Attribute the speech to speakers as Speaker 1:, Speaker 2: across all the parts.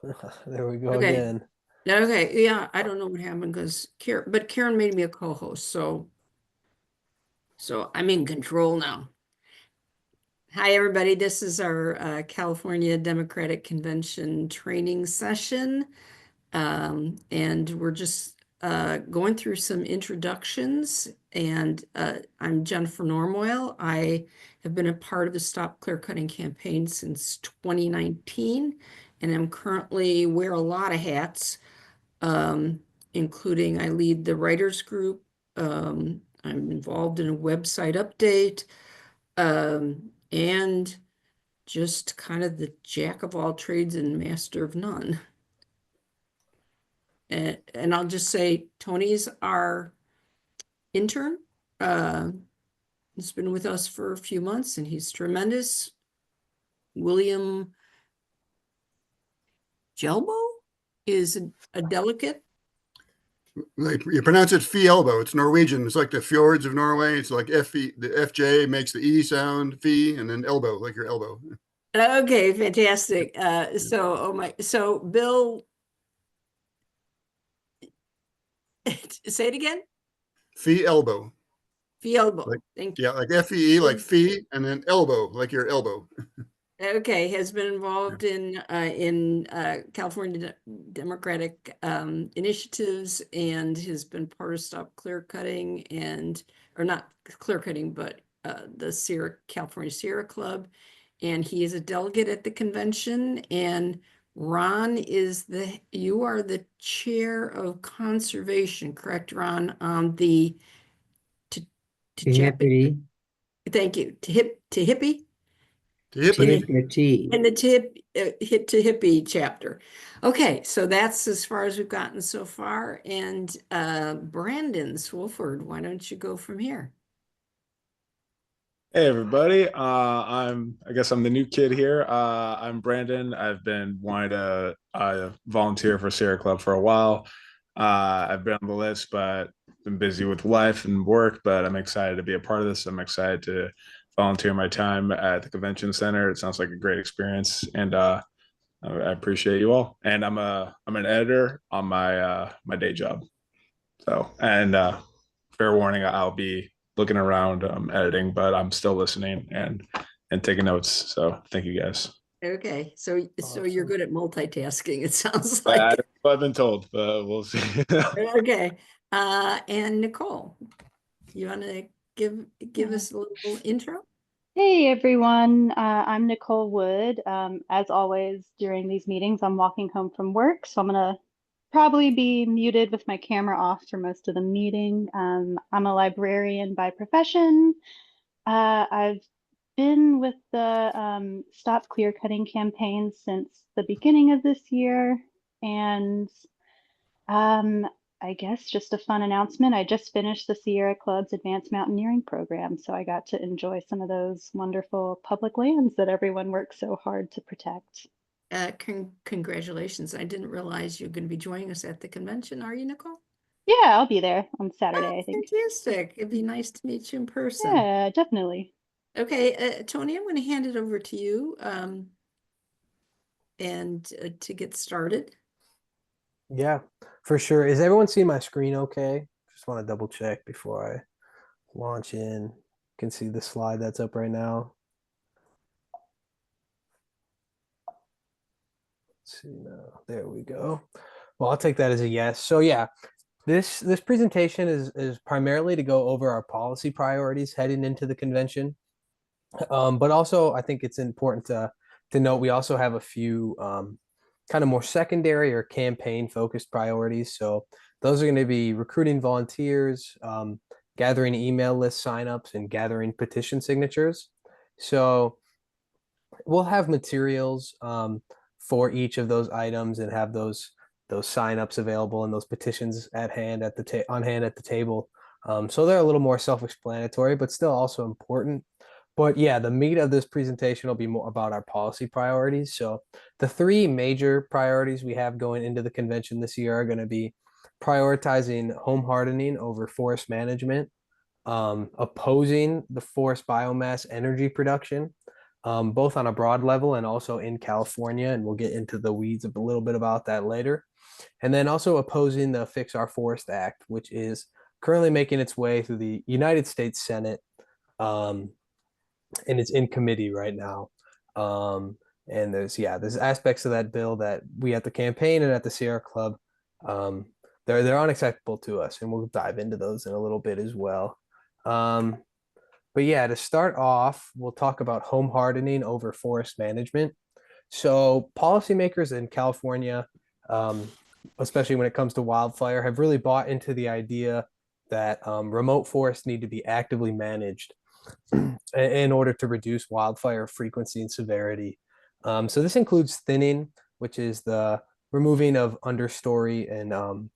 Speaker 1: There we go
Speaker 2: Okay.
Speaker 1: again.
Speaker 2: Okay. Yeah, I don't know what happened because Karen made me a co-host, so I'm in control now. Hi, everybody. This is our California Democratic Convention training session. And we're just going through some introductions. And I'm Jennifer Normoyle. I have been a part of the Stop Clear Cutting campaign since 2019, and I'm currently wear a lot of hats, um, including I lead the writers group. I'm involved in a website update, and just kind of the jack of all trades and master of none. And I'll just say Tony's our intern. Uh, he's been with us for a few months and he's tremendous. William Jelbo is a delegate.
Speaker 3: Like you pronounce it Fielbo. It's Norwegian. It's like the fjords of Norway. It's like F-E, the FJ makes the E sound, fee, and then elbow, like your elbow.
Speaker 2: Okay, fantastic. So Bill, say it again.
Speaker 3: Fee elbow. Like
Speaker 2: Fielbo, thank
Speaker 3: yeah, like F-E-E, like
Speaker 2: you.
Speaker 3: fee, and then elbow, like your elbow.
Speaker 2: Okay, has been
Speaker 3: Yeah.
Speaker 2: involved in California Democratic initiatives and has been part of Stop Clear Cutting and or not clear cutting, but the Sierra California Sierra Club, and he is a delegate at the convention. And Ron is you are the chair of conservation, correct, Ron? To to Chapin.
Speaker 4: Hippity,
Speaker 2: Thank you to hippie.
Speaker 3: To hippity.
Speaker 4: finish your tea.
Speaker 2: And the tip hit to hippie chapter. Okay, so that's as far as we've gotten so far. And Brandon Swofford, why don't you go from here?
Speaker 5: Hey everybody, I guess I'm the new kid here. I'm Brandon. I've been wanting to volunteer for Sierra Club for a while. I've been on the list, but been busy with life and work. But I'm excited to be a part of this. I'm excited to volunteer my time at the convention center. It sounds like a great experience, and I appreciate you all. And I'm an editor on my day job. So, and fair warning, I'll be looking around editing, but I'm still listening and taking notes. So thank you guys.
Speaker 2: Okay, so you're
Speaker 1: Awesome.
Speaker 2: good at multitasking, it sounds
Speaker 5: I,
Speaker 2: like.
Speaker 5: I've been told, but we'll see.
Speaker 2: Okay. And Nicole, you want to give
Speaker 6: Yeah.
Speaker 2: us a little intro?
Speaker 6: Hey everyone, I'm Nicole Wood. As always, during these meetings, I'm walking home from work, so I'm gonna probably be muted with my camera off for most of the meeting. I'm a librarian by profession. I've been with the Stop Clear Cutting campaign since the beginning of this year, and um, I guess just a fun announcement. I just finished the Sierra Club's advanced mountaineering program, so I got to enjoy some of those wonderful public lands that everyone works so hard to protect.
Speaker 2: Congratulations. I didn't realize you're going to be joining us at the convention. Are you, Nicole?
Speaker 6: Yeah, I'll be there on
Speaker 2: Oh,
Speaker 6: Saturday, I think.
Speaker 2: fantastic. It'd be nice to meet you in person.
Speaker 6: Yeah, definitely.
Speaker 2: Okay, Tony, I'm going to hand it over to you and to get started.
Speaker 1: Yeah, for sure. Is everyone seeing my screen okay? Just want to double check before I launch in. You can see the slide that's up right now. Let's see now. There we go. Well, I'll take that as a yes. So yeah, this presentation is primarily to go over our policy priorities heading into the convention. But also I think it's important to note we also have a few kind of more secondary or campaign focused priorities. So those are going to be recruiting volunteers, gathering email list signups, and gathering petition signatures. So we'll have materials for each of those items and have those signups available and those petitions at hand at the on hand at the table. So they're a little more self-explanatory, but still also important. But yeah, the meat of this presentation will be more about our policy priorities. So the three major priorities we have going into the convention this year are going to be prioritizing home hardening over forest management, opposing the forest biomass energy production, both on a broad level and also in California. And we'll get into the weeds a little bit about that later. And then also opposing the Fix Our Forest Act, which is currently making its way through the United States Senate. And it's in committee right now. And there's aspects of that bill that we at the campaign and at the Sierra Club, they're unacceptable to us, and we'll dive into those in a little bit as well. But yeah, to start off, we'll talk about home hardening over forest management. So policymakers in California, especially when it comes to wildfire, have really bought into the idea that remote forests need to be actively managed in order to reduce wildfire frequency and severity. So this includes thinning, which is the removing of understory and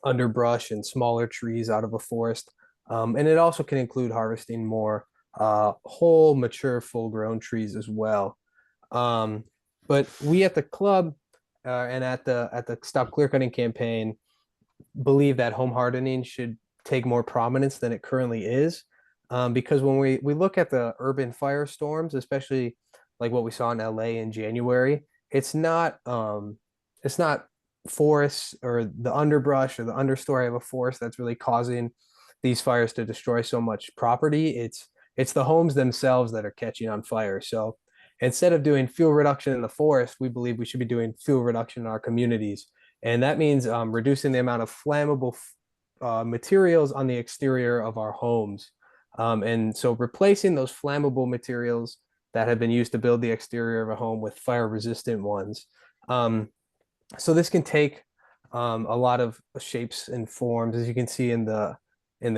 Speaker 1: underbrush and smaller trees out of a forest. And it also can include harvesting more whole, mature, full-grown trees as well. But we at the club and at the Stop Clear Cutting campaign believe that home hardening should take more prominence than it currently is. Because when we look at the urban firestorms, especially like what we saw in LA in January, it's not forests or the underbrush or the understory of a forest that's really causing these fires to destroy so much property. It's the homes themselves that are catching on fire. So instead of doing fuel reduction in the forest, we believe we should be doing fuel reduction in our communities. And that means reducing the amount of flammable materials on the exterior of our homes. And so replacing those flammable materials that have been used to build the exterior of a home with fire resistant ones. So this can take a lot of shapes and forms, as you can see in the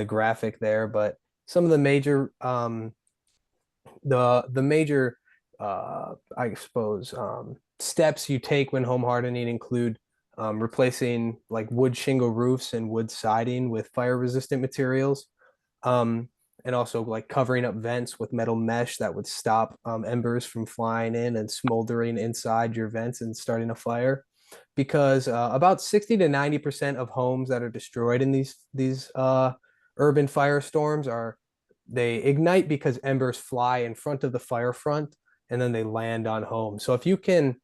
Speaker 1: graphic there. But some of the major I suppose steps you take when home hardening include replacing like wood shingle roofs and wood siding with fire resistant materials. And also like covering up vents with metal mesh that would stop embers from flying in and smoldering inside your vents and starting a fire. Because about 60 to 90% of homes that are destroyed in these urban firestorms they ignite because embers fly in front of the fire front and then they land on homes. So if you can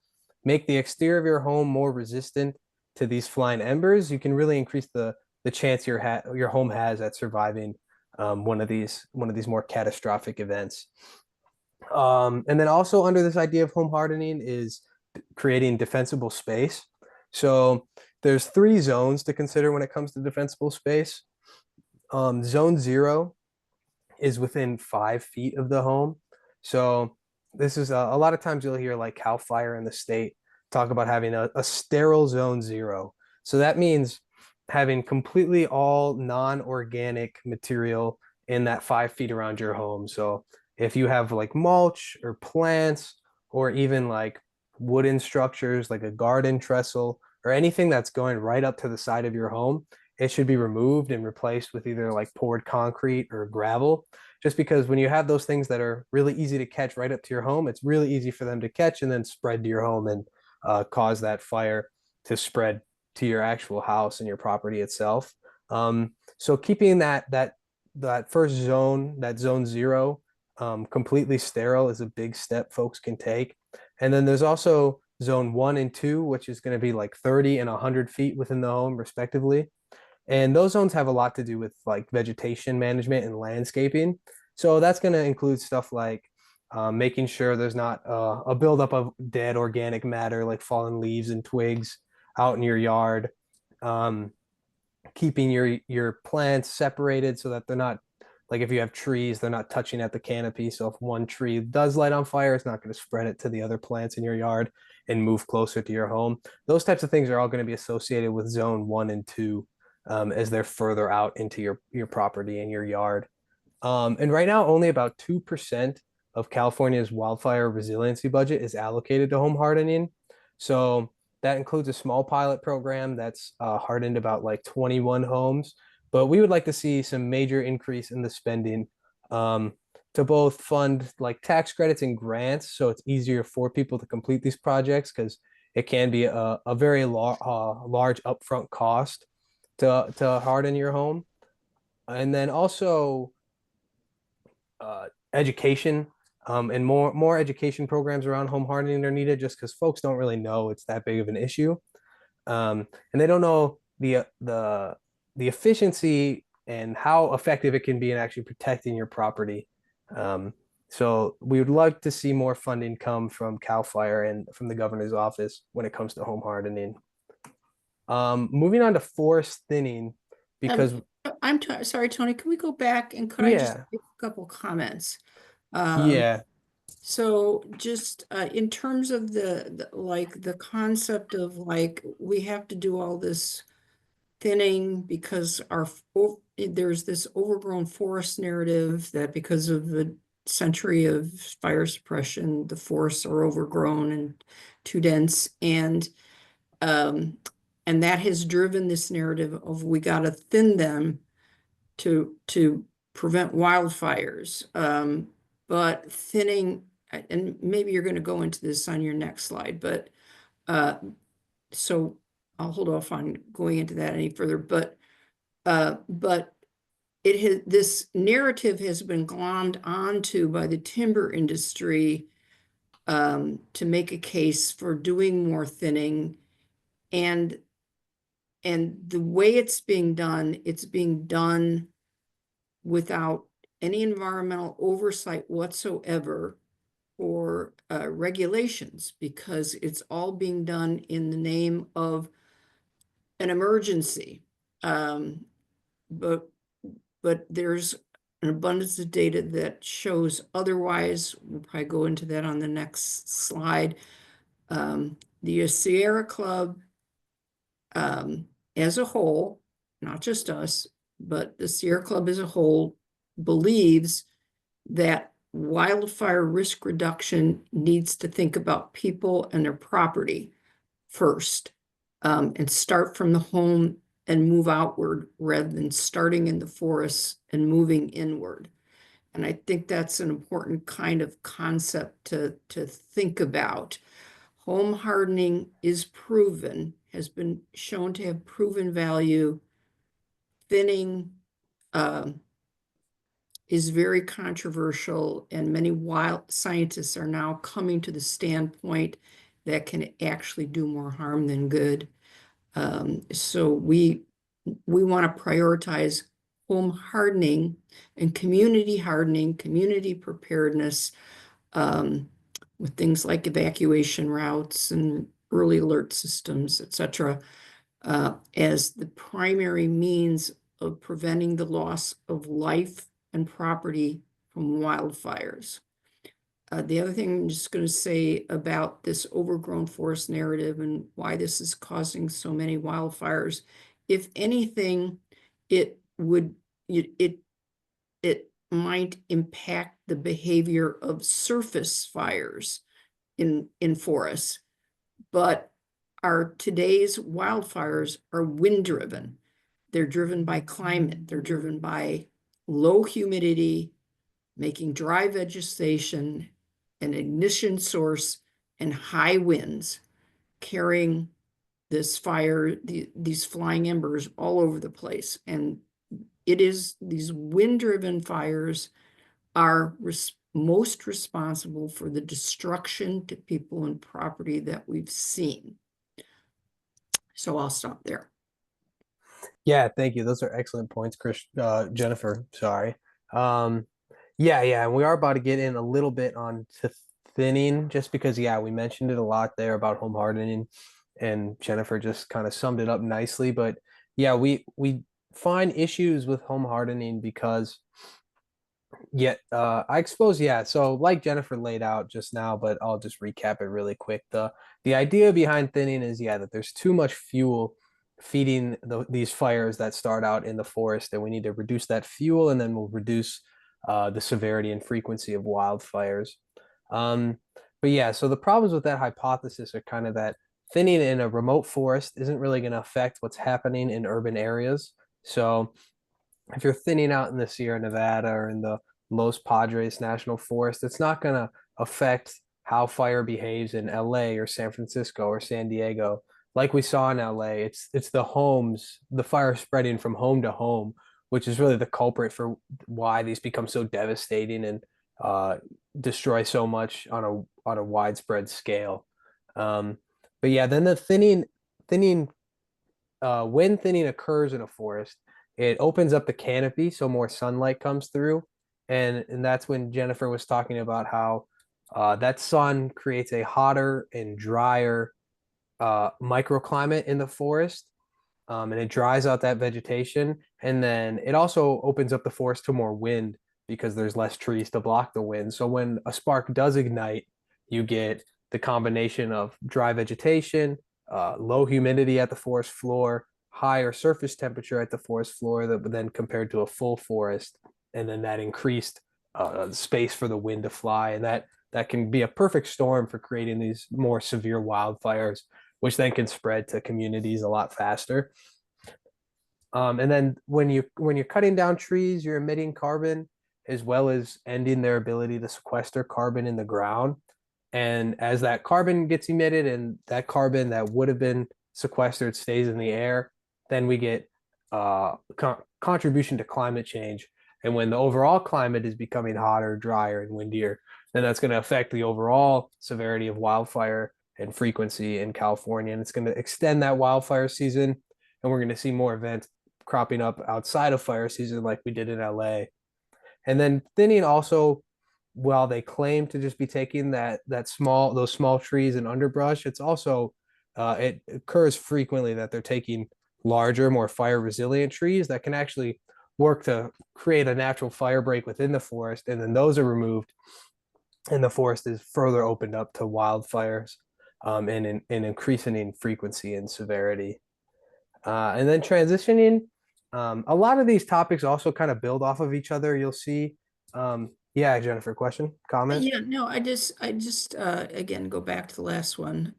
Speaker 1: make the exterior of your home more resistant to these flying embers, you can really increase the chance your home has at surviving one of these more catastrophic events. And then also under this idea of home hardening is creating defensible space. So there's 3 zones to consider when it comes to defensible space. Zone 0 is within 5 feet of the home. So this is a lot of times you'll hear like CAL FIRE in the state talk about having a sterile zone 0. So that means having completely all non-organic material in that 5 feet around your home. So if you have like mulch or plants or even like wooden structures like a garden trestle or anything that's going right up to the side of your home, it should be removed and replaced with either like poured concrete or gravel. Just because when you have those things that are really easy to catch right up to your home, it's really easy for them to catch and then spread to your home and cause that fire to spread to your actual house and your property itself. So keeping that first zone, that zone 0, completely sterile is a big step folks can take. And then there's also zone 1 and 2, which is going to be like 30 and 100 feet within the home respectively. And those zones have a lot to do with like vegetation management and landscaping. So that's going to include stuff like making sure there's not a buildup of dead organic matter like fallen leaves and twigs out in your yard. Keeping your plants separated so that they're not, like if you have trees, they're not touching at the canopy. So if one tree does light on fire, it's not going to spread it to the other plants in your yard and move closer to your home. Those types of things are all going to be associated with zone 1 and 2 as they're further out into your property and your yard. And right now, only about 2% of California's wildfire resiliency budget is allocated to home hardening. So that includes a small pilot program that's hardened about like 21 homes. But we would like to see some major increase in the spending to both fund like tax credits and grants, so it's easier for people to complete these projects because it can be a very large upfront cost to harden your home. And then also education. And more education programs around home hardening are needed just because folks don't really know it's that big of an issue. And they don't know the efficiency and how effective it can be in actually protecting your property. So we would like to see more funding come from CAL FIRE and from the governor's office when it comes to home hardening. Moving on to forest thinning, because
Speaker 2: Sorry, Tony, can we go back and could I just
Speaker 1: yeah,
Speaker 2: make a couple comments? Um,
Speaker 1: yeah,
Speaker 2: So just in terms of like the concept of like we have to do all this thinning because there's this overgrown forest narrative that because of the century of fire suppression, the forests are overgrown and too dense, um, and that has driven this narrative of we got to thin them to prevent wildfires. But thinning, and maybe you're going to go into this on your next slide, but so I'll hold off on going into that any further. But this narrative has been glommed onto by the timber industry to make a case for doing more thinning, and the way it's being done without any environmental oversight whatsoever or regulations, because it's all being done in the name of an emergency. But there's an abundance of data that shows otherwise. We'll probably go into that on the next slide. The Sierra Club as a whole, not just us, but the Sierra Club as a whole believes that wildfire risk reduction needs to think about people and their property first, and start from the home and move outward rather than starting in the forests and moving inward. And I think that's an important kind of concept to think about. Home hardening is proven, has been shown to have proven value. Thinning is very controversial, and many wild scientists are now coming to the standpoint that can actually do more harm than good. So we want to prioritize home hardening and community hardening, community preparedness, with things like evacuation routes and early alert systems, et cetera, as the primary means of preventing the loss of life and property from wildfires. The other thing I'm just going to say about this overgrown forest narrative and why this is causing so many wildfires, if anything, it might impact the behavior of surface fires in forests. But today's wildfires are wind driven. They're driven by climate. They're driven by low humidity, making dry vegetation an ignition source, and high winds carrying this fire, these flying embers all over the place. And these wind-driven fires are most responsible for the destruction to people and property that we've seen. So I'll stop there.
Speaker 1: yeah. Thank you. Those are excellent points, Jennifer. Sorry. Yeah, and we are about to get in a little bit on to thinning, just because, yeah, we mentioned it a lot there about home hardening, and Jennifer just kind of summed it up nicely. But yeah, we find issues with home hardening because, yeah, I suppose, yeah. So like Jennifer laid out just now, but I'll just recap it really quick. The idea behind thinning is, yeah, that there's too much fuel feeding these fires that start out in the forest, and we need to reduce that fuel, and then we'll reduce the severity and frequency of wildfires. Um, but yeah, so the problems with that hypothesis are kind of that thinning in a remote forest isn't really going to affect what's happening in urban areas. So if you're thinning out in the Sierra Nevada or in the Los Padres National Forest, it's not going to affect how fire behaves in LA or San Francisco or San Diego. Like we saw in LA, it's the homes, the fire spreading from home to home, which is really the culprit for why these become so devastating and destroy so much on a widespread scale. Um, but yeah, then the thinning when thinning occurs in a forest, it opens up the canopy so more sunlight comes through, and that's when Jennifer was talking about how that sun creates a hotter and drier microclimate in the forest, and it dries out that vegetation. And then it also opens up the forest to more wind because there's less trees to block the wind. So when a spark does ignite, you get the combination of dry vegetation, low humidity at the forest floor, higher surface temperature at the forest floor, that then compared to a full forest, and then that increased space for the wind to fly, and that can be a perfect storm for creating these more severe wildfires, which then can spread to communities a lot faster. And then when you're cutting down trees, you're emitting carbon as well as ending their ability to sequester carbon in the ground. And as that carbon gets emitted and that carbon that would have been sequestered stays in the air, then we get contribution to climate change. And when the overall climate is becoming hotter, drier, and windier, then that's going to affect the overall severity of wildfire and frequency in California. And it's going to extend that wildfire season. And we're going to see more events cropping up outside of fire season like we did in LA. And then thinning also, while they claim to just be taking those small trees and underbrush, it's also it occurs frequently that they're taking larger, more fire resilient trees that can actually work to create a natural fire break within the forest, and then those are removed, and the forest is further opened up to wildfires, and in increasing in frequency and severity. And then transitioning, a lot of these topics also kind of build off of each other. You'll see. Yeah, Jennifer, question, comment?
Speaker 2: Yeah, no, I just again go back to the last one.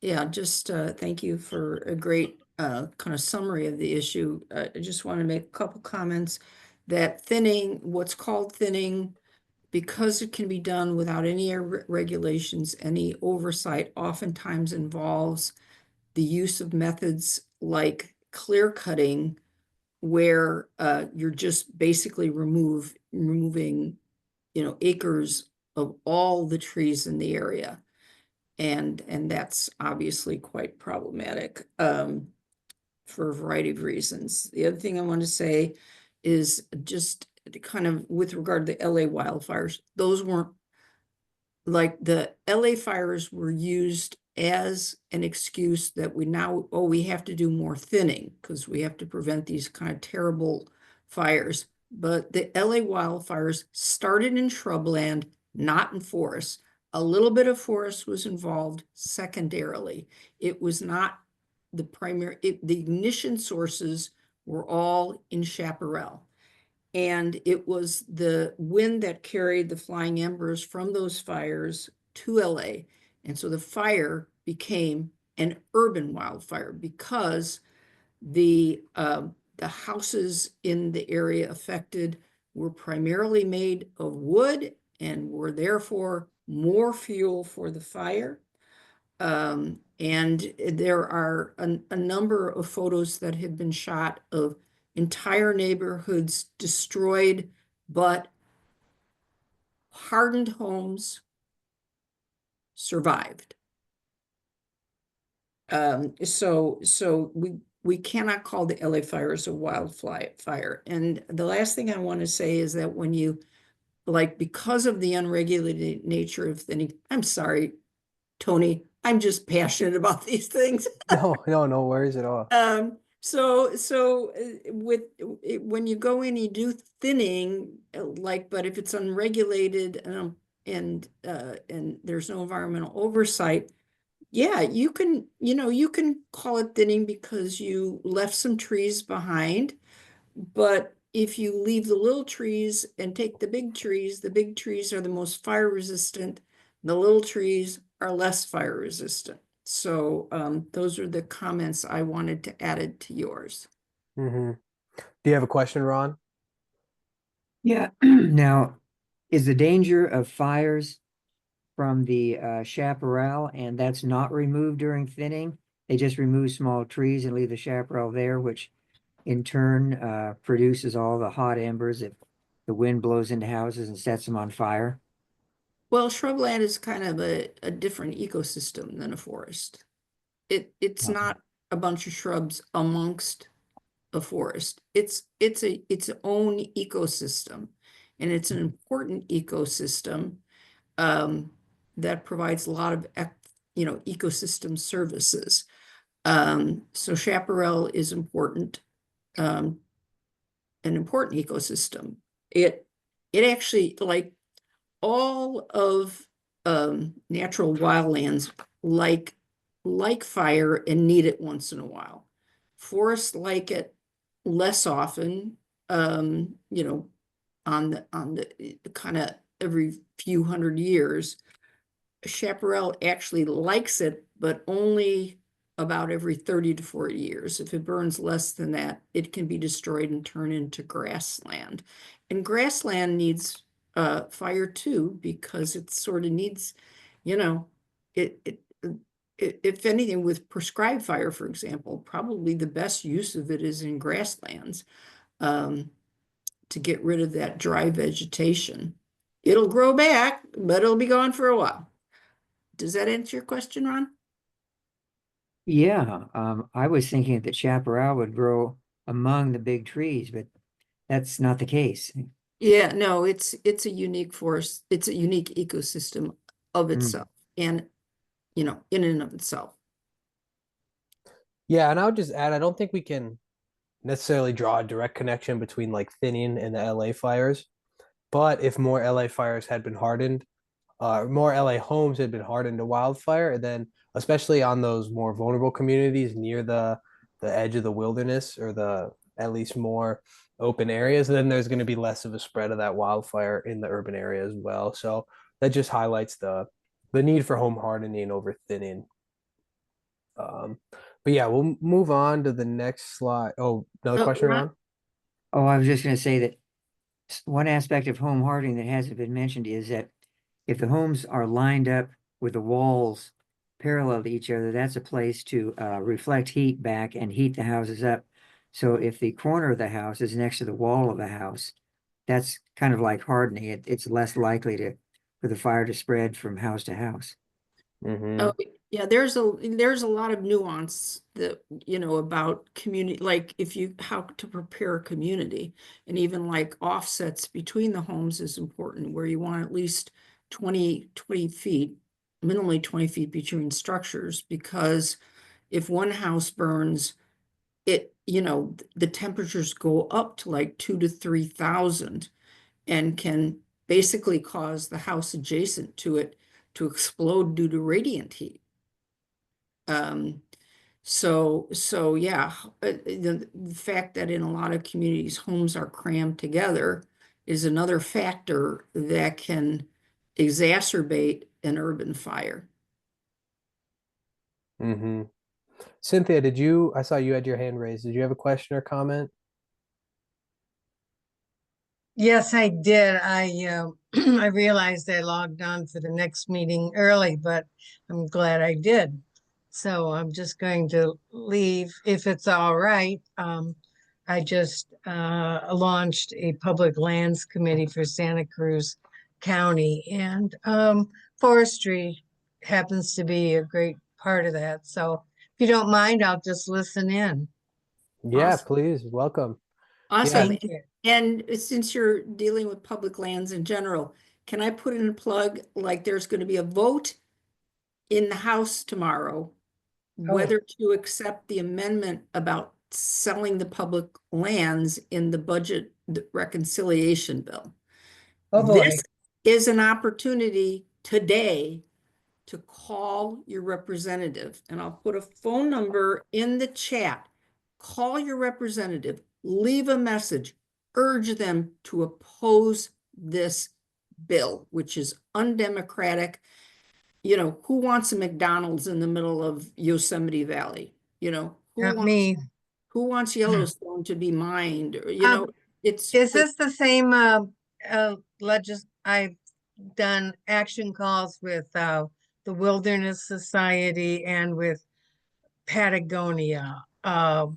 Speaker 2: Yeah, just thank you for a great kind of summary of the issue. I just want to make a couple comments that thinning, what's called thinning, because it can be done without any regulations, any oversight, oftentimes involves the use of methods like clear cutting, where you're just basically removing, acres of all the trees in the area. And that's obviously quite problematic for a variety of reasons. The other thing I want to say is just kind of with regard to the LA wildfires, those weren't, like, the LA fires were used as an excuse that we have to do more thinning because we have to prevent these kind of terrible fires. But the LA wildfires started in shrubland, not in forests. A little bit of forest was involved secondarily. It was not the primary, the ignition sources were all in chaparral. And it was the wind that carried the flying embers from those fires to LA. And so the fire became an urban wildfire because the houses in the area affected were primarily made of wood and were therefore more fuel for the fire. And there are a number of photos that have been shot of entire neighborhoods destroyed, but hardened homes survived. So we cannot call the LA fires a wildfire. And the last thing I want to say is that when you, like, because of the unregulated nature of thinning, I'm sorry, Tony, I'm just passionate about these things.
Speaker 1: No worries at all.
Speaker 2: When you go in, you do thinning, but if it's unregulated and there's no environmental oversight, yeah, you can call it thinning because you left some trees behind. But if you leave the little trees and take the big trees are the most fire resistant. The little trees are less fire resistant. So those are the comments I wanted to add to yours.
Speaker 1: Mm-hmm. Do you have a question, Ron?
Speaker 4: Yeah. Now, is the danger of fires from the chaparral, and that's not removed during thinning? They just remove small trees and leave the chaparral there, which in turn produces all the hot embers that the wind blows into houses and sets them on fire.
Speaker 2: Well, shrubland is kind of a different ecosystem than a forest. It's
Speaker 4: Uh-huh.
Speaker 2: not a bunch of shrubs amongst a forest. It's its own ecosystem, and it's an important ecosystem um, that provides a lot of ecosystem services. So chaparral is important, um, an important ecosystem. It it actually, like all of natural wildlands, like fire and need it once in a while. Forests like it less often, on the kind of every few hundred years. Chaparral actually likes it, but only about every 30 to 40 years. If it burns less than that, it can be destroyed and turn into grassland. And grassland needs fire too, because it sort of needs, you know, if anything, with prescribed fire, for example, probably the best use of it is in grasslands, um, to get rid of that dry vegetation. It'll grow back, but it'll be gone for a while. Does that answer your question, Ron?
Speaker 4: Yeah, I was thinking that chaparral would grow among the big trees, but that's not the case.
Speaker 2: Yeah, no, it's a unique forest. It's a unique ecosystem of
Speaker 4: Mm.
Speaker 2: itself, and in and of itself.
Speaker 1: Yeah, and I would just add, I don't think we can necessarily draw a direct connection between like thinning and the LA fires. But if more LA fires had been hardened, more LA homes had been hardened to wildfire, then especially on those more vulnerable communities near the edge of the wilderness or the at least more open areas, then there's going to be less of a spread of that wildfire in the urban area as well. So that just highlights the need for home hardening over thinning. But yeah, we'll move on to the next slide. Oh, another question,
Speaker 2: Ron?
Speaker 1: Ron?
Speaker 4: Oh, I was just going to say that one aspect of home hardening that hasn't been mentioned is that if the homes are lined up with the walls parallel to each other, that's a place to reflect heat back and heat the houses up. So if the corner of the house is next to the wall of the house, that's kind of like hardening it. It's less likely for the fire to spread from house to house.
Speaker 2: Oh,
Speaker 1: Mm-hmm.
Speaker 2: yeah, there's a lot of nuance that, about community, like how to prepare a community, and even like offsets between the homes is important, where you want at least 20 feet, minimally 20 feet between structures, because if one house burns, the temperatures go up to like 2 to 3,000 and can basically cause the house adjacent to it to explode due to radiant heat. So yeah, the fact that in a lot of communities, homes are crammed together is another factor that can exacerbate an urban fire.
Speaker 1: Mm-hmm. Cynthia, I saw you had your hand raised. Did you have a question or comment?
Speaker 7: Yes, I did. I realized I logged on for the next meeting early, but I'm glad I did. So I'm just going to leave if it's all right. I just launched a public lands committee for Santa Cruz County, and forestry happens to be a great part of that. So if you don't mind, I'll just listen in.
Speaker 1: Yeah,
Speaker 2: Awesome.
Speaker 1: please. Welcome. Yeah.
Speaker 2: Awesome.
Speaker 7: Thank you.
Speaker 2: And since you're dealing with public lands in general, can I put in a plug, like there's going to be a vote in the House tomorrow
Speaker 7: Oh,
Speaker 2: whether to accept the amendment about selling the public lands in the budget reconciliation bill.
Speaker 7: oh boy.
Speaker 2: This is an opportunity today to call your representative, and I'll put a phone number in the chat. Call your representative, leave a message, urge them to oppose this bill, which is undemocratic. Who wants a McDonald's in the middle of Yosemite Valley? Who
Speaker 7: Not
Speaker 2: wants
Speaker 7: me.
Speaker 2: Yellowstone to be mined?
Speaker 7: Um,
Speaker 2: It's
Speaker 7: is this the same I've done action calls with the Wilderness Society and with Patagonia. But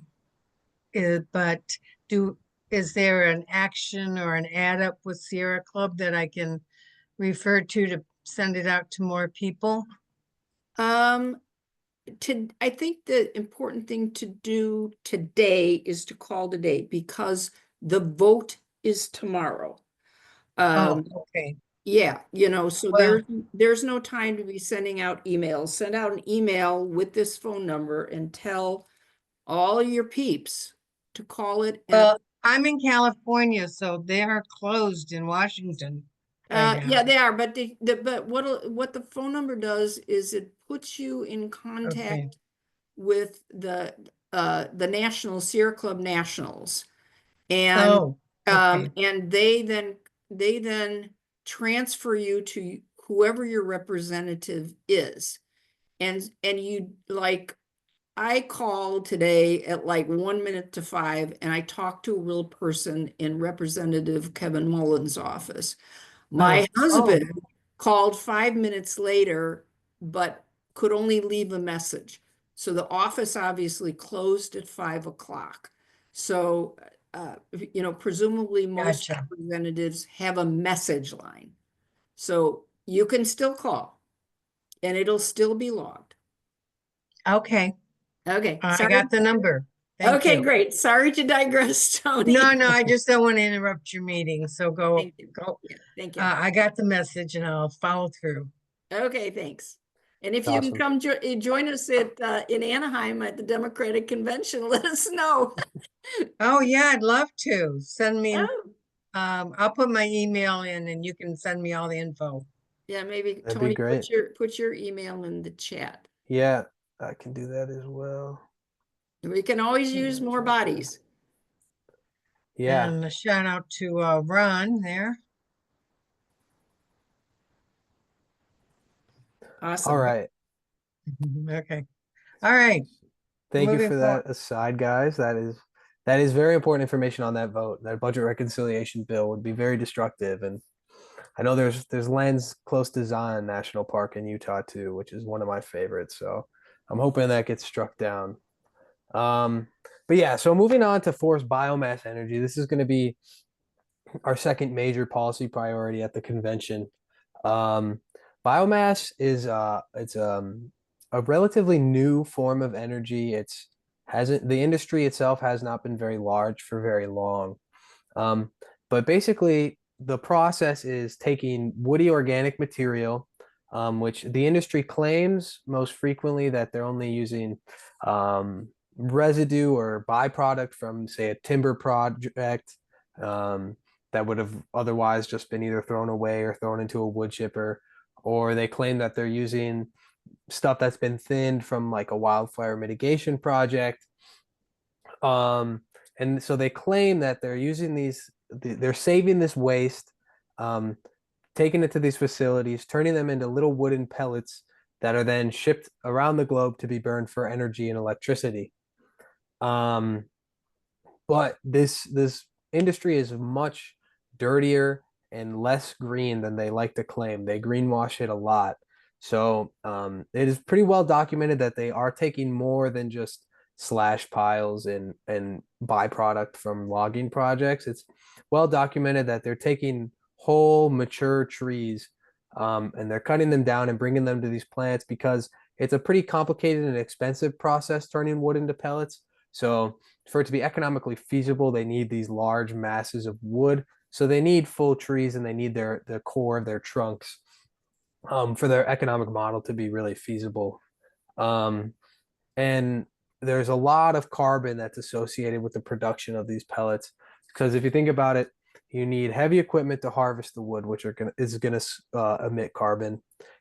Speaker 7: is there an action or an add up with Sierra Club that I can refer to send it out to more people?
Speaker 2: I think the important thing to do today is to call today because the vote is tomorrow.
Speaker 7: Oh, okay.
Speaker 2: Yeah, so
Speaker 7: Well,
Speaker 2: there's no time to be sending out emails. Send out an email with this phone number and tell all your peeps to call it.
Speaker 7: well, I'm in California, so they are closed in Washington right now.
Speaker 2: Yeah, they are, but but what the phone number does is it puts you in
Speaker 7: Okay.
Speaker 2: contact with the National Sierra Club Nationals. And
Speaker 7: Oh, okay.
Speaker 2: and they then transfer you to whoever your representative is. And you like I called today at like 1 minute to 5 and I talked to a real person in Representative Kevin Mullen's office. My
Speaker 7: Oh,
Speaker 2: husband called 5 minutes later, but could only leave a message. So the office obviously closed at 5 o'clock. So, presumably most
Speaker 7: gotcha.
Speaker 2: representatives have a message line. So you can still call and it'll still be logged.
Speaker 7: Okay.
Speaker 2: Okay,
Speaker 7: I
Speaker 2: sorry.
Speaker 7: got the number. Thank
Speaker 2: Okay,
Speaker 7: you.
Speaker 2: great. Sorry to digress, Tony.
Speaker 7: No, I just don't want to interrupt your meeting. So go,
Speaker 2: Thank you.
Speaker 7: go.
Speaker 2: Yeah, thank you.
Speaker 7: I got the message and I'll follow through.
Speaker 2: Okay, thanks. And if
Speaker 1: That's
Speaker 2: you can
Speaker 1: awesome.
Speaker 2: come join us at in Anaheim at the Democratic Convention, let us know.
Speaker 7: Oh, yeah, I'd love to. Send me,
Speaker 2: Oh,
Speaker 7: I'll put my email in and you can send me all the info.
Speaker 2: yeah, maybe
Speaker 1: That'd be
Speaker 2: Tony,
Speaker 1: great.
Speaker 2: put your email in the chat.
Speaker 1: Yeah, I can do that as well.
Speaker 2: We can always use more bodies.
Speaker 1: Yeah.
Speaker 7: And a shout out to Ron there.
Speaker 2: Awesome.
Speaker 1: All right.
Speaker 7: Okay. All right.
Speaker 1: Thank you
Speaker 7: Moving
Speaker 1: for
Speaker 7: forward.
Speaker 1: that aside, guys. That is very important information on that vote. That budget reconciliation bill would be very destructive. And I know there's lands close to Zion National Park in Utah too, which is one of my favorites. So I'm hoping that gets struck down. But yeah, so moving on to forced biomass energy, this is going to be our second major policy priority at the convention. Um, Biomass is it's a relatively new form of energy. It's hasn't the industry itself has not been very large for very long. Um, but basically, the process is taking woody organic material, which the industry claims most frequently that they're only using residue or byproduct from, say, a timber project that would have otherwise just been either thrown away or thrown into a wood chipper, or they claim that they're using stuff that's been thinned from like a wildfire mitigation project. Um, and so they claim that they're using they're saving this waste, um, taking it to these facilities, turning them into little wooden pellets that are then shipped around the globe to be burned for energy and electricity. Um, but this industry is much dirtier and less green than they like to claim. They greenwash it a lot. So it is pretty well documented that they are taking more than just slash piles and byproduct from logging projects. It's well documented that they're taking whole mature trees and they're cutting them down and bringing them to these plants because it's a pretty complicated and expensive process turning wood into pellets. So for it to be economically feasible, they need these large masses of wood. So they need full trees and they need the core of their trunks for their economic model to be really feasible. Um, and there's a lot of carbon that's associated with the production of these pellets. Because if you think about it, you need heavy equipment to harvest the wood, which is going to emit carbon.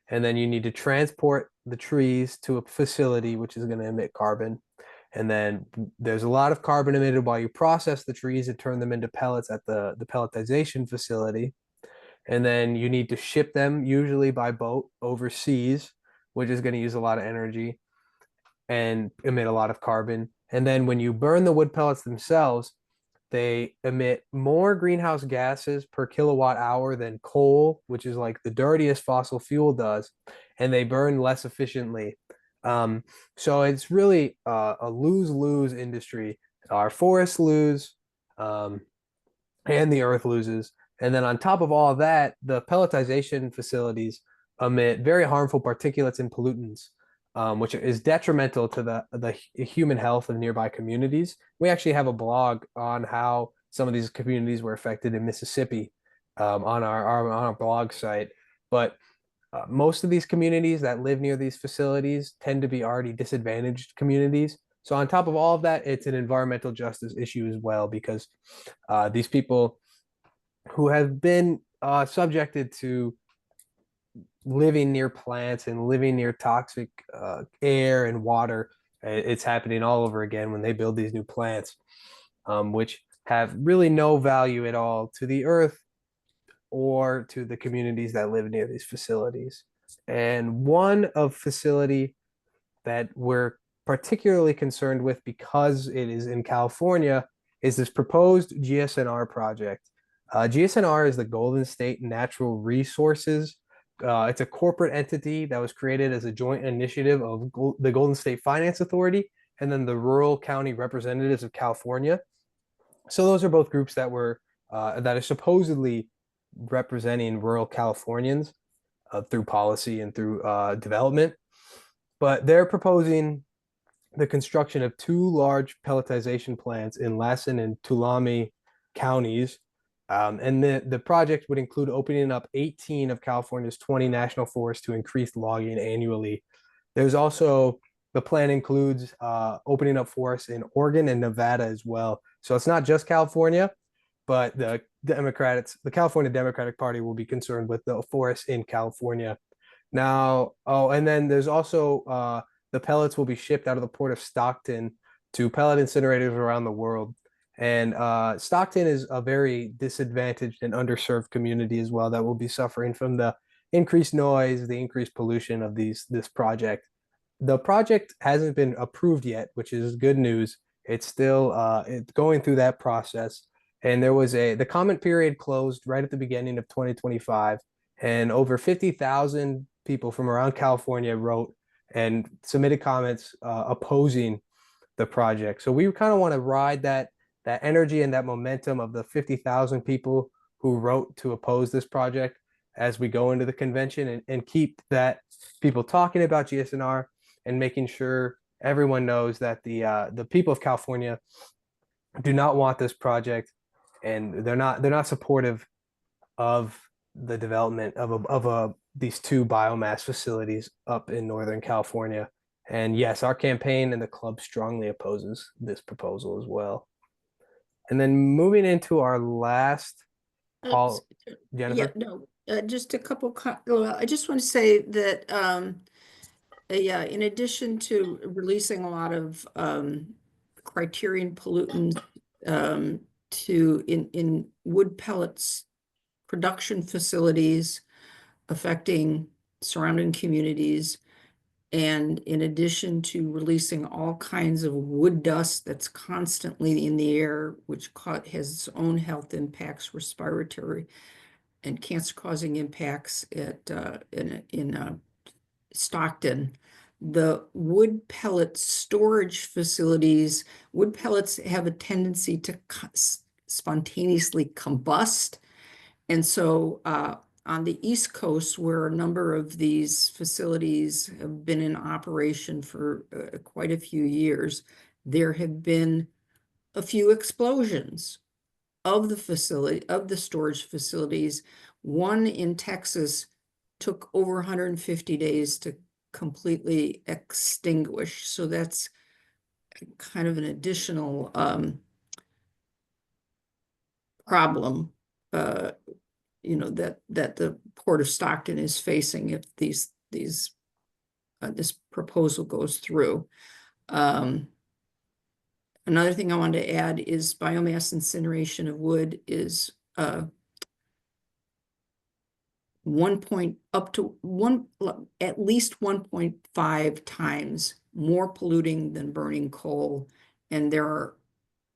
Speaker 1: And then you need to transport the trees to a facility, which is going to emit carbon. And then there's a lot of carbon emitted while you process the trees and turn them into pellets at the pelletization facility. And then you need to ship them usually by boat overseas, which is going to use a lot of energy and emit a lot of carbon. And then when you burn the wood pellets themselves, they emit more greenhouse gases per kilowatt hour than coal, which is like the dirtiest fossil fuel does, and they burn less efficiently. So it's really a lose-lose industry. Our forests lose, and the earth loses. And then on top of all of that, the pelletization facilities emit very harmful particulates and pollutants, which is detrimental to the human health of nearby communities. We actually have a blog on how some of these communities were affected in Mississippi, on our blog site. But most of these communities that live near these facilities tend to be already disadvantaged communities. So on top of all of that, it's an environmental justice issue as well, because these people who have been subjected to living near plants and living near toxic air and water, it's happening all over again when they build these new plants, which have really no value at all to the earth or to the communities that live near these facilities. And one of facility that we're particularly concerned with, because it is in California, is this proposed GSNR project. GSNR is the Golden State Natural Resources. It's a corporate entity that was created as a joint initiative of the Golden State Finance Authority and then the Rural County Representatives of California. So those are both groups that are supposedly representing rural Californians through policy and through development. But they're proposing the construction of two large pelletization plants in Lassen and Tuolumne counties. And the project would include opening up 18 of California's 20 national forests to increase logging annually. There's also, the plan includes opening up forests in Oregon and Nevada as well. So it's not just California, but the California Democratic Party will be concerned with the forests in California. Now, and then there's also the pellets will be shipped out of the port of Stockton to pellet incinerators around the world. And Stockton is a very disadvantaged and underserved community as well that will be suffering from the increased noise, the increased pollution of this project. The project hasn't been approved yet, which is good news. It's still it's going through that process. And the comment period closed right at the beginning of 2025, and over 50,000 people from around California wrote and submitted comments opposing the project. So we kind of want to ride that energy and that momentum of the 50,000 people who wrote to oppose this project as we go into the convention, and keep that people talking about GSNR and making sure everyone knows that the people of California do not want this project, and they're not supportive of the development of these two biomass facilities up in Northern California. And yes, our campaign and the club strongly opposes this proposal as well. And then moving into our last, Paul, Jennifer.
Speaker 2: Yeah, no, just a couple. Well, I just want to say that, yeah, in addition to releasing a lot of criterion pollutants in wood pellets production facilities affecting surrounding communities, and in addition to releasing all kinds of wood dust that's constantly in the air, which has its own health impacts, respiratory and cancer-causing impacts in Stockton. The wood pellet storage facilities, wood pellets have a tendency to spontaneously combust. And so on the East Coast, where a number of these facilities have been in operation for quite a few years, there have been a few explosions of the storage facilities. One in Texas took over 150 days to completely extinguish. So that's kind of an additional problem, that the Port of Stockton is facing if this proposal goes through. Another thing I wanted to add is biomass incineration of wood is at least 1.5 times more polluting than burning coal, and there are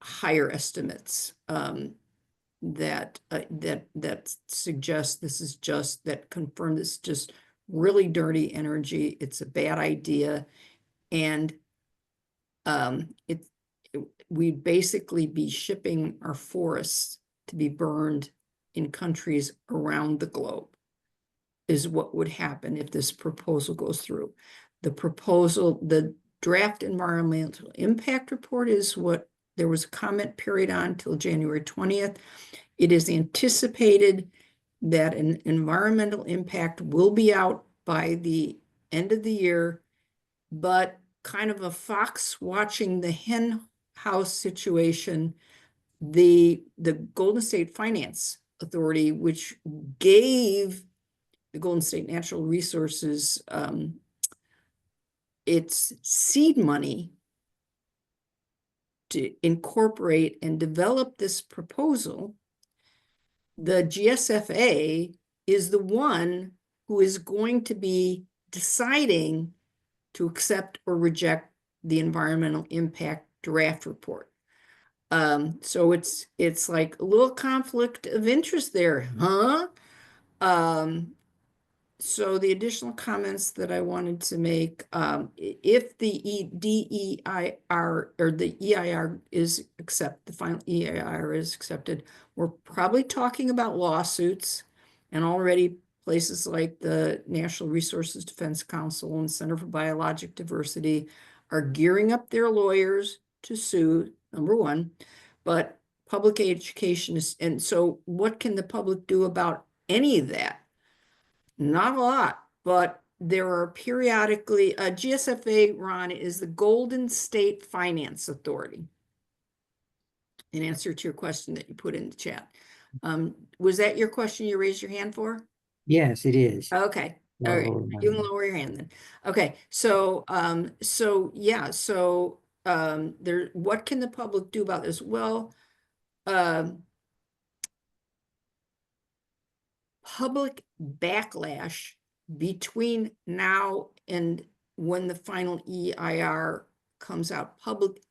Speaker 2: higher estimates that suggest that confirm this is just really dirty energy. It's a bad idea, and we'd basically be shipping our forests to be burned in countries around the globe. is what would happen if this proposal goes through. The draft environmental impact report is what there was a comment period on till January 20th. It is anticipated that an environmental impact will be out by the end of the year, but kind of a fox watching the hen house situation, the Golden State Finance Authority, which gave the Golden State Natural Resources its seed money to incorporate and develop this proposal, the GSFA is the one who is going to be deciding to accept or reject the environmental impact draft report. So it's like a little conflict of interest there, huh? So the additional comments that I wanted to make, if the DEIR or the EIR is the final EIR is accepted, we're probably talking about lawsuits, and already places like the National Resources Defense Council and Center for Biologic Diversity are gearing up their lawyers to sue, number one, but public education is, and so what can the public do about any of that? Not a lot, but there are periodically, GSFA, Ron, is the Golden State Finance Authority. In answer to your question that you put in the chat. Was that your question you raised your hand for?
Speaker 4: Yes, it is.
Speaker 2: Okay.
Speaker 4: Well,
Speaker 2: All right.
Speaker 4: hold on.
Speaker 2: You can lower your hand then. Okay. So, yeah. So, what can the public do about this? Well, public backlash between now and when the final EIR comes out, public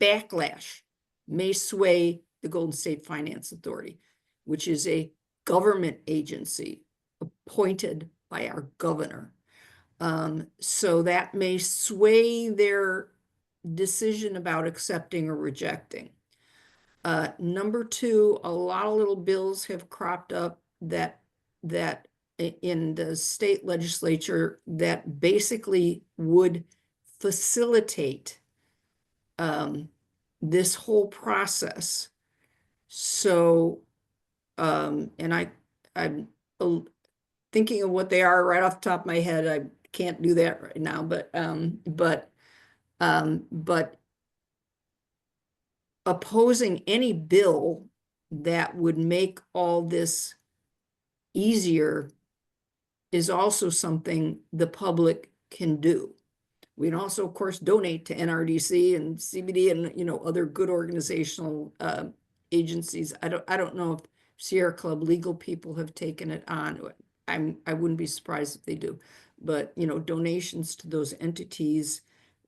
Speaker 2: backlash may sway the Golden State Finance Authority, which is a government agency appointed by our governor. So that may sway their decision about accepting or rejecting. Number two, a lot of little bills have cropped up that in the state legislature that basically would facilitate this whole process. So, and I'm thinking of what they are right off the top of my head. I can't do that right now, but opposing any bill that would make all this easier is also something the public can do. We can also, of course, donate to NRDC and CBD and other good organizational agencies. I don't know if Sierra Club legal people have taken it on. I wouldn't be surprised if they do, but donations to those entities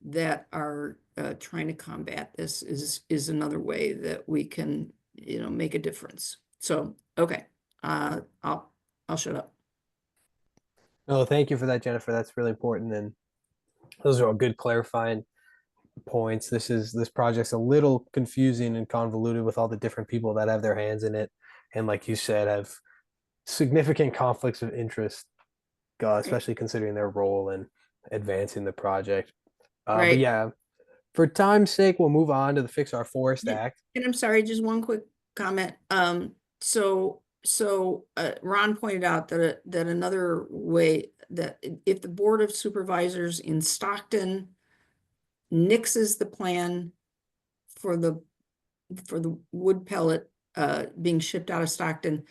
Speaker 2: that are trying to combat this is another way that we can make a difference. So okay, I'll shut up.
Speaker 1: No, thank you for that, Jennifer. That's really important, and those are all good clarifying points. This project's a little confusing and convoluted with all the different people that have their hands in it, and like you said, have significant conflicts of interest, especially considering their role in advancing the project.
Speaker 2: Right.
Speaker 1: But yeah, for time's sake, we'll move on to the Fix Our Forest Act.
Speaker 2: And I'm sorry, just one quick comment. So Ron pointed out that another way that if the Board of Supervisors in Stockton nixes the plan for the wood pellet being shipped out of Stockton,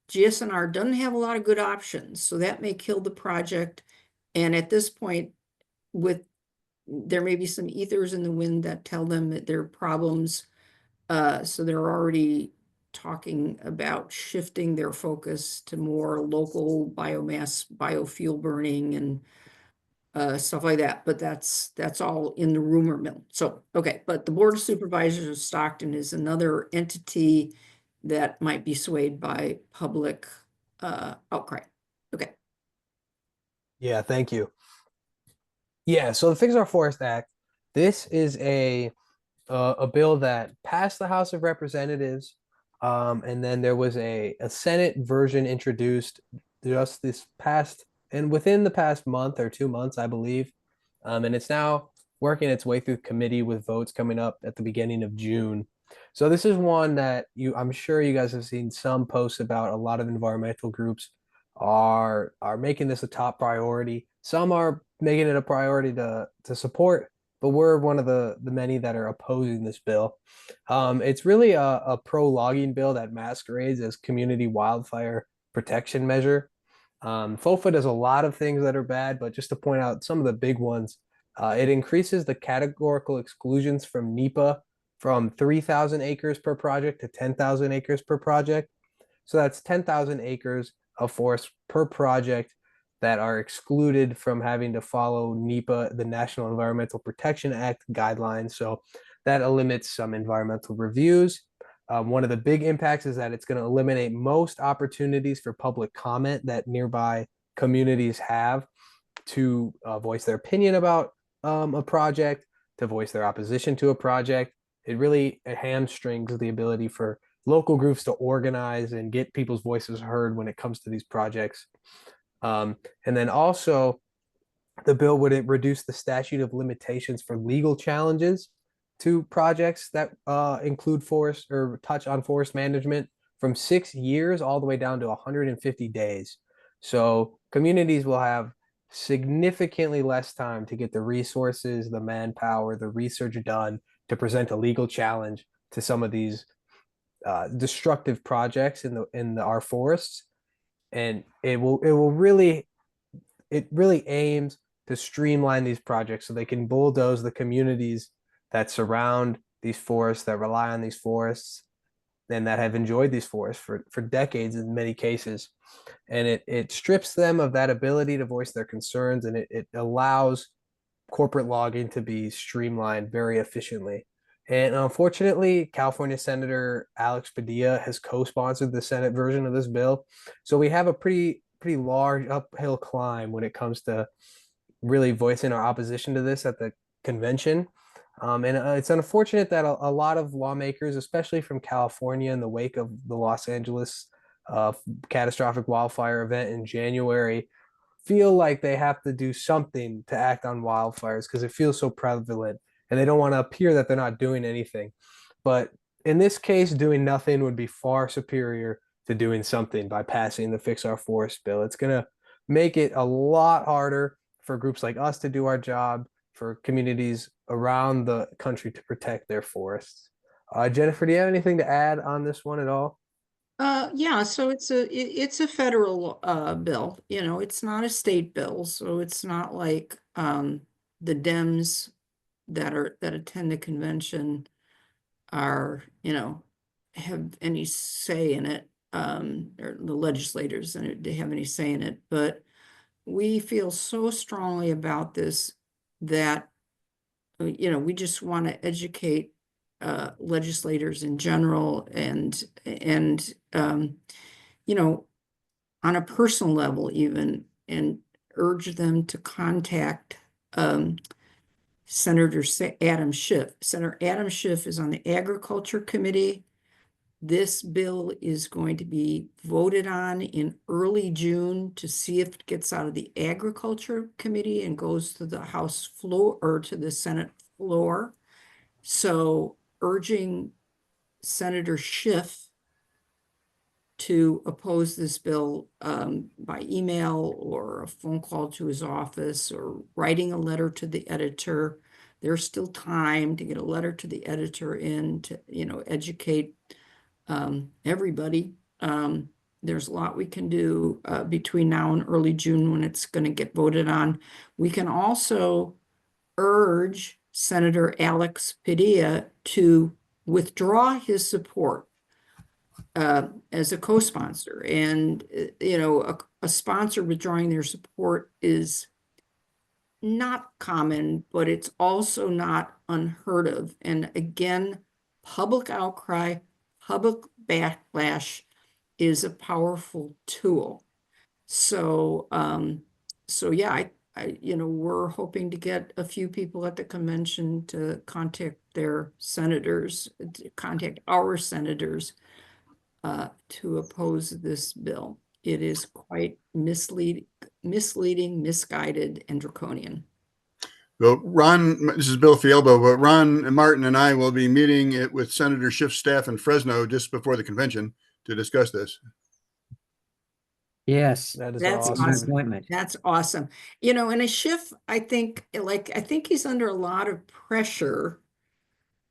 Speaker 2: GSNR doesn't have a lot of good options, so that may kill the project. And at this point, there may be some ethers in the wind that tell them that there are problems. So they're already talking about shifting their focus to more local biomass, biofuel burning and stuff like that. But that's all in the rumor mill. So, okay. But the Board of Supervisors of Stockton is another entity that might be swayed by public outcry. Okay.
Speaker 1: Yeah, thank you. Yeah, so the Fix Our Forest Act, this is a bill that passed the House of Representatives, and then there was a Senate version introduced just this past and within the past month or 2 months, I believe. And it's now working its way through committee with votes coming up at the beginning of June. So this is one that I'm sure you guys have seen some posts about. A lot of environmental groups are making this a top priority. Some are making it a priority to support, but we're one of the many that are opposing this bill. It's really a pro-logging bill that masquerades as community wildfire protection measure. FOFA does a lot of things that are bad, but just to point out some of the big ones, it increases the categorical exclusions from NEPA from 3,000 acres per project to 10,000 acres per project. So that's 10,000 acres of forest per project that are excluded from having to follow NEPA, the National Environmental Protection Act guidelines. So that limits some environmental reviews. One of the big impacts is that it's going to eliminate most opportunities for public comment that nearby communities have to voice their opinion about a project, to voice their opposition to a project. It really hamstrings the ability for local groups to organize and get people's voices heard when it comes to these projects. And then also, the bill would reduce the statute of limitations for legal challenges to projects that include forest or touch on forest management from 6 years all the way down to 150 days. So communities will have significantly less time to get the resources, the manpower, the research done to present a legal challenge to some of these destructive projects in our forests, and it really aims to streamline these projects so they can bulldoze the communities that surround these forests, that rely on these forests, and that have enjoyed these forests for decades in many cases. And it strips them of that ability to voice their concerns, and it allows corporate logging to be streamlined very efficiently. And unfortunately, California Senator Alex Padilla has co-sponsored the Senate version of this bill. So we have a pretty large uphill climb when it comes to really voicing our opposition to this at the convention. And it's unfortunate that a lot of lawmakers, especially from California in the wake of the Los Angeles catastrophic wildfire event in January, feel like they have to do something to act on wildfires because it feels so prevalent and they don't want to appear that they're not doing anything. But in this case, doing nothing would be far superior to doing something by passing the Fix Our Forest bill. It's going to make it a lot harder for groups like us to do our job, for communities around the country to protect their forests. Jennifer, do you have anything to add on this one at all?
Speaker 2: Yeah, so it's a federal bill, it's not a state bill, so it's not like the Dems that attend the convention are, have any say in it, or the legislators and they have any say in it, but we feel so strongly about this that we just want to educate legislators in general and on a personal level even, and urge them to contact Senator Adam Schiff. Senator Adam Schiff is on the Agriculture Committee. This bill is going to be voted on in early June to see if it gets out of the Agriculture Committee and goes to the House floor or to the Senate floor. So urging Senator Schiff to oppose this bill by email or a phone call to his office or writing a letter to the editor. There's still time to get a letter to the editor in to, educate everybody. There's a lot we can do between now and early June when it's going to get voted on. We can also urge Senator Alex Padilla to withdraw his support as a co-sponsor. And, a sponsor withdrawing their support is not common, but it's also not unheard of. And again, public outcry, public backlash is a powerful tool. So, yeah, we're hoping to get a few people at the convention to contact their senators, to contact our senators to oppose this bill. it is quite misleading, misguided, and draconian.
Speaker 3: Well, Ron, this is Bill Fielbo, but Ron and Martin and I will be meeting it with Senator Schiff's staff in Fresno just before the convention to discuss this.
Speaker 4: Yes,
Speaker 1: That is
Speaker 2: That's
Speaker 4: it's an
Speaker 1: awesome.
Speaker 4: appointment.
Speaker 2: That's awesome. You know, and a Schiff, I think he's under a lot of pressure.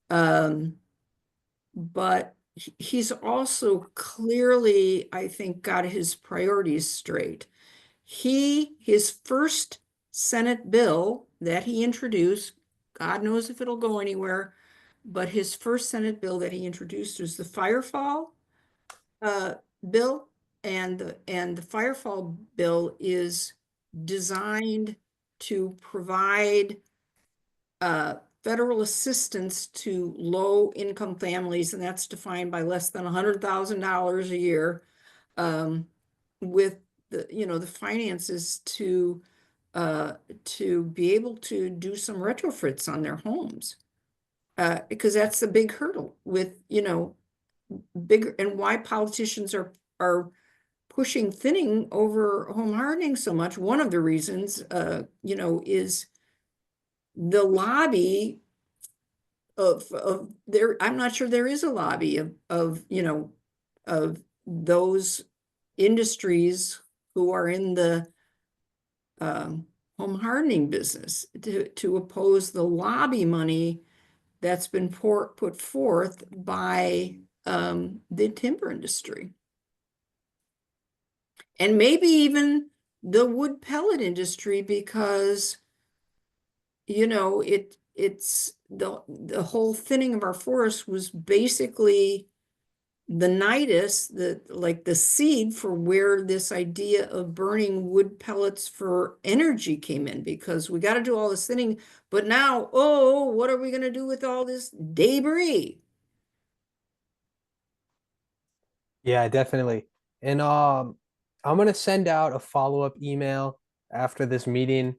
Speaker 2: But he's also clearly, I think, got his priorities straight. His first Senate bill that he introduced, God knows if it'll go anywhere, but his first Senate bill that he introduced was the Firefall bill, and the Firefall bill is designed to provide federal assistance to low-income families, and that's defined by less than $100,000 a year, with the finances to be able to do some retrofits on their homes, because that's the big hurdle with bigger, and why politicians are pushing thinning over home hardening so much. One of the reasons, is the lobby of there. I'm not sure there is a lobby of those industries who are in the home hardening business to oppose the lobby money that's been put forth by the timber industry. And maybe even the wood pellet industry, because it's the whole thinning of our forests was basically the nidus, the seed for where this idea of burning wood pellets for energy came in, because we got to do all this thinning, but now, what are we going to do with all this debris?
Speaker 1: Yeah, definitely. And I'm gonna send out a follow-up email after this meeting,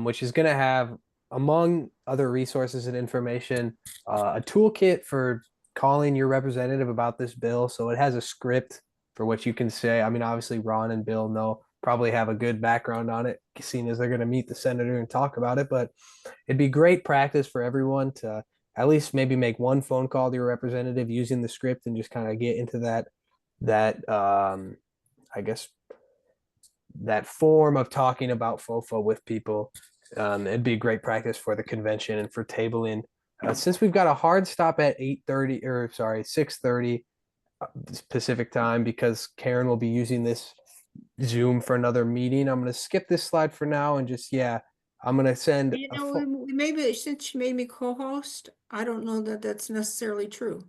Speaker 1: which is gonna have, among other resources and information, a toolkit for calling your representative about this bill. So it has a script for what you can say. I mean, obviously Ron and Bill probably have a good background on it, seeing as they're gonna meet the senator and talk about it. But it'd be great practice for everyone to at least maybe make one phone call to your representative using the script and just kind of get into that I guess that form of talking about FOFA with people. It'd be great practice for the convention and for tabling. Since we've got a hard stop at 8:30, or sorry, 6:30 Pacific time, because Karen will be using this Zoom for another meeting, I'm going to skip this slide for now and just, I'm going to send
Speaker 2: Maybe since you made me co-host, I don't know that that's necessarily true.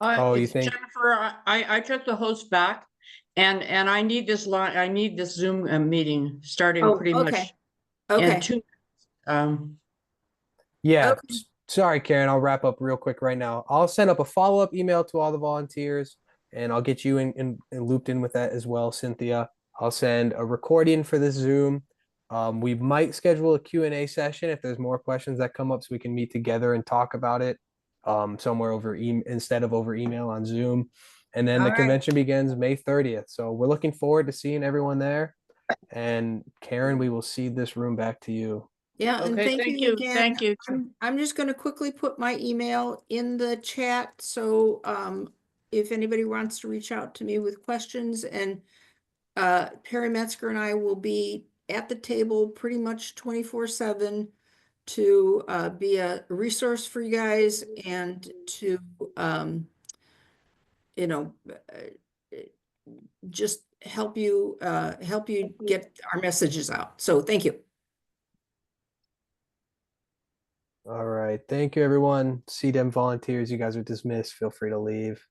Speaker 1: Oh, you
Speaker 8: It's
Speaker 1: think?
Speaker 8: Jennifer, I took the host back, and I need this line. I need this Zoom meeting starting pretty much
Speaker 2: Okay.
Speaker 8: in 2 minutes.
Speaker 1: Yeah,
Speaker 2: Okay.
Speaker 1: sorry, Karen. I'll wrap up real quick right now. I'll send up a follow-up email to all the volunteers, and I'll get you in looped in with that as well, Cynthia. I'll send a recording for this Zoom. We might schedule a Q&A session if there's more questions that come up, so we can meet together and talk about it somewhere over instead of over email on Zoom. And then
Speaker 2: All
Speaker 1: the
Speaker 2: right.
Speaker 1: convention begins May 30th. So we're looking forward to seeing everyone there. And Karen, we will cede this room back to you.
Speaker 2: Yeah, and
Speaker 8: Okay,
Speaker 2: thank you again.
Speaker 8: thank you.
Speaker 2: I'm just going to quickly put my email in the chat. So if anybody wants to reach out to me with questions, and Perry Metzger and I will be at the table pretty much 24/7 to be a resource for you guys, and to just help you get our messages out. So thank you.
Speaker 1: All right. Thank you, everyone. CADEM volunteers, you guys are dismissed. Feel free to leave.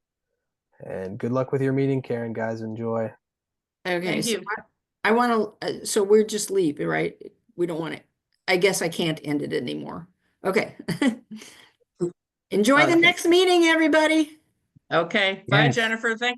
Speaker 1: And good luck with your meeting, Karen, guys. Enjoy.
Speaker 2: Okay,
Speaker 8: Thank
Speaker 2: so
Speaker 8: you.
Speaker 2: I want to, so we're just leave, right? We don't want it. I guess I can't end it anymore. Okay. Enjoy the
Speaker 8: Okay.
Speaker 2: next meeting, everybody.
Speaker 8: Okay, bye,
Speaker 4: Yes.
Speaker 8: Jennifer. Thank